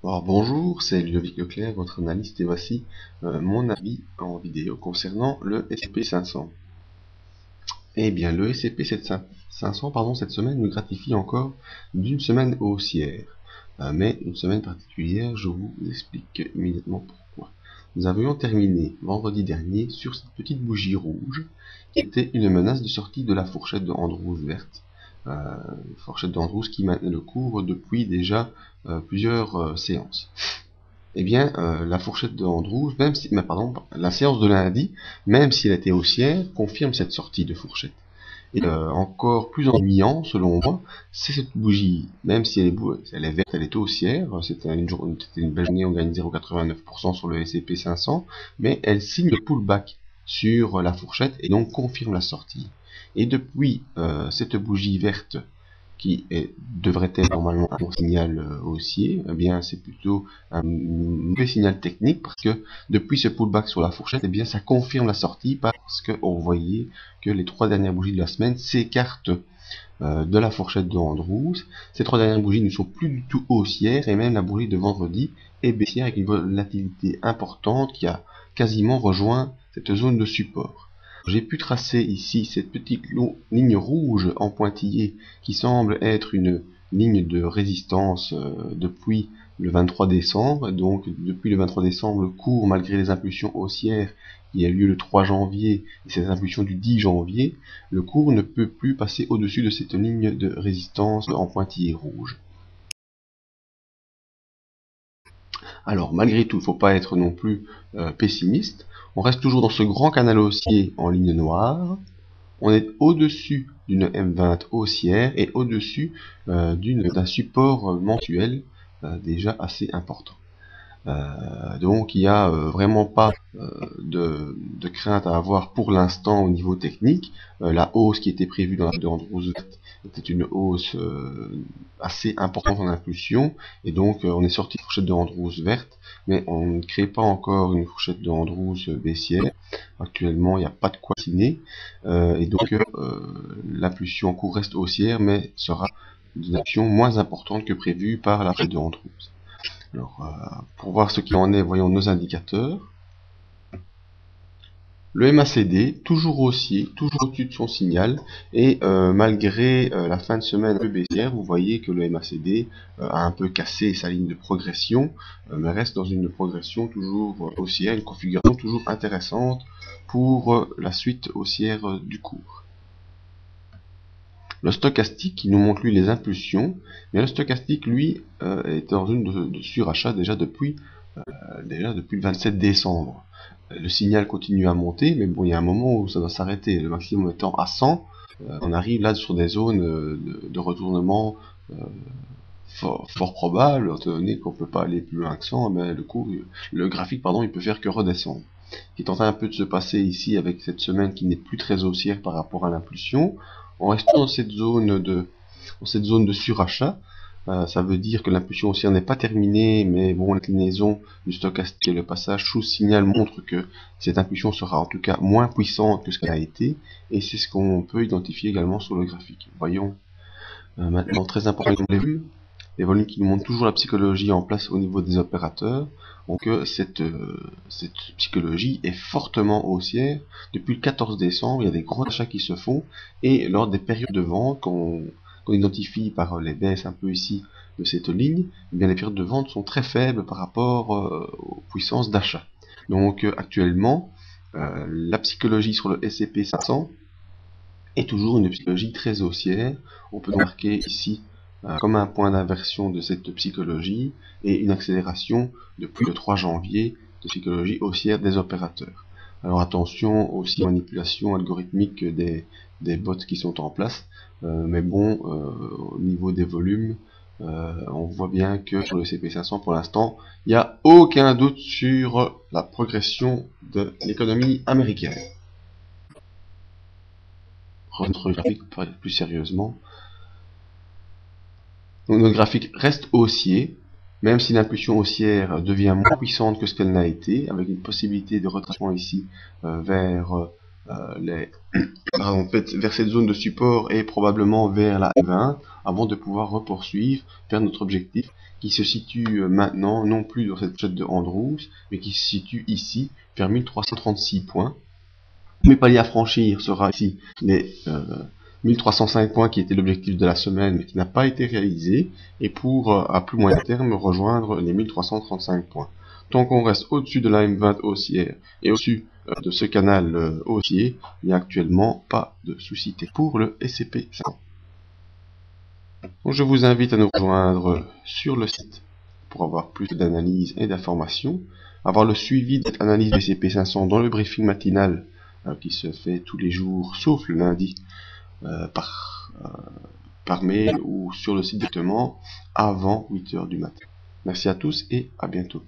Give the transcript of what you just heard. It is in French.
Alors, bonjour, c'est Ludovic Leclerc, votre analyste, et voici mon avis en vidéo concernant le SCP-500. Eh bien, le SCP-500, pardon, cette semaine nous gratifie encore d'une semaine haussière. Mais une semaine particulière, je vous explique immédiatement pourquoi. Nous avions terminé vendredi dernier sur cette petite bougie rouge, qui était une menace de sortie de la fourchette de Andrews verte. Fourchette d'Andrews qui maintenait le cours depuis déjà plusieurs séances. Eh bien, la fourchette de Andrews, la séance de lundi, même si elle était haussière, confirme cette sortie de fourchette. Et encore plus ennuyant, selon moi, c'est cette bougie, même si elle est verte, elle est haussière, c'était une belle journée, on gagne 0,89% sur le S&P 500, mais elle signe le pullback sur la fourchette et donc confirme la sortie. Et depuis cette bougie verte devrait être normalement un bon signal haussier, eh bien c'est plutôt un mauvais signal technique parce que depuis ce pullback sur la fourchette, eh bien ça confirme la sortie parce qu'on voyait que les trois dernières bougies de la semaine s'écartent de la fourchette de Andrews. Ces trois dernières bougies ne sont plus du tout haussières et même la bougie de vendredi est baissière avec une volatilité importante qui a quasiment rejoint cette zone de support. J'ai pu tracer ici cette petite ligne rouge en pointillé qui semble être une ligne de résistance depuis le 23 décembre. Donc depuis le 23 décembre, le cours, malgré les impulsions haussières qui a eu lieu le 3 janvier et ces impulsions du 10 janvier, le cours ne peut plus passer au-dessus de cette ligne de résistance en pointillé rouge. Alors malgré tout, il ne faut pas être non plus pessimiste. On reste toujours dans ce grand canal haussier en ligne noire. On est au-dessus d'une M20 haussière et au-dessus d'un support mensuel déjà assez important. Donc il n'y a vraiment pas de crainte à avoir pour l'instant au niveau technique. La hausse qui était prévue dans la de Andrews était une hausse assez importante en impulsion, et donc on est sorti de fourchette de Andrews verte, mais on ne crée pas encore une fourchette de Andrews baissière. Actuellement il n'y a pas de quoi dessiner, et donc l'impulsion en cours reste haussière, mais sera d'une action moins importante que prévue par la fourchette de Andrews. Alors, pour voir ce qu'il en est, voyons nos indicateurs. Le MACD, toujours haussier, toujours au-dessus de son signal, et malgré la fin de semaine un peu baissière, vous voyez que le MACD a un peu cassé sa ligne de progression, mais reste dans une progression toujours haussière, une configuration toujours intéressante pour la suite haussière du cours. Le stochastique qui nous montre lui les impulsions, mais le stochastique lui est dans une de surachat déjà depuis le 27 décembre. Le signal continue à monter, mais bon, il y a un moment où ça doit s'arrêter. Le maximum étant à 100, on arrive là sur des zones de retournement fort probables, étant donné qu'on ne peut pas aller plus loin que 100, mais le graphique, pardon, il peut faire que redescendre. Ce qui est en train un peu de se passer ici avec cette semaine qui n'est plus très haussière par rapport à l'impulsion. En restant dans cette zone de surachat, ça veut dire que l'impulsion haussière n'est pas terminée, mais bon, l'inclinaison du stochastique et le passage sous signal montrent que cette impulsion sera en tout cas moins puissante que ce qu'elle a été, et c'est ce qu'on peut identifier également sur le graphique. Voyons maintenant, très important, les volumes qui nous montrent toujours la psychologie en place au niveau des opérateurs. Donc cette psychologie est fortement haussière. Depuis le 14 décembre, il y a des gros achats qui se font, et lors des périodes de vente qu'on identifie par les baisses un peu ici de cette ligne, eh bien les périodes de vente sont très faibles par rapport aux puissances d'achat. Donc actuellement, la psychologie sur le S&P 500 est toujours une psychologie très haussière. On peut marquer ici comme un point d'inversion de cette psychologie et une accélération depuis le 3 janvier de psychologie haussière des opérateurs. Alors attention aussi aux manipulations algorithmiques des bots qui sont en place, mais bon, au niveau des volumes, on voit bien que sur le CP500 pour l'instant, il n'y a aucun doute sur la progression de l'économie américaine. Notre graphique plus sérieusement. Donc notre graphique reste haussier, même si l'impulsion haussière devient moins puissante que ce qu'elle n'a été, avec une possibilité de retracement ici vers vers cette zone de support et probablement vers la 20. avant de pouvoir repoursuivre vers notre objectif qui se situe maintenant non plus dans cette fourchette de Andrews, mais qui se situe ici vers 1336 points. Le palier à franchir sera ici les 1305 points qui était l'objectif de la semaine mais qui n'a pas été réalisé, et pour à plus moyen terme rejoindre les 1335 points. Tant qu'on reste au-dessus de la M20 haussière et au-dessus de ce canal haussier, il n'y a actuellement pas de souci pour le SCP 500. Donc je vous invite à nous rejoindre sur le site pour avoir plus d'analyses et d'informations, avoir le suivi de cette analyse du SCP 500 dans le briefing matinal qui se fait tous les jours sauf le lundi par mail ou sur le site directement avant 8 h du matin. Merci à tous et à bientôt.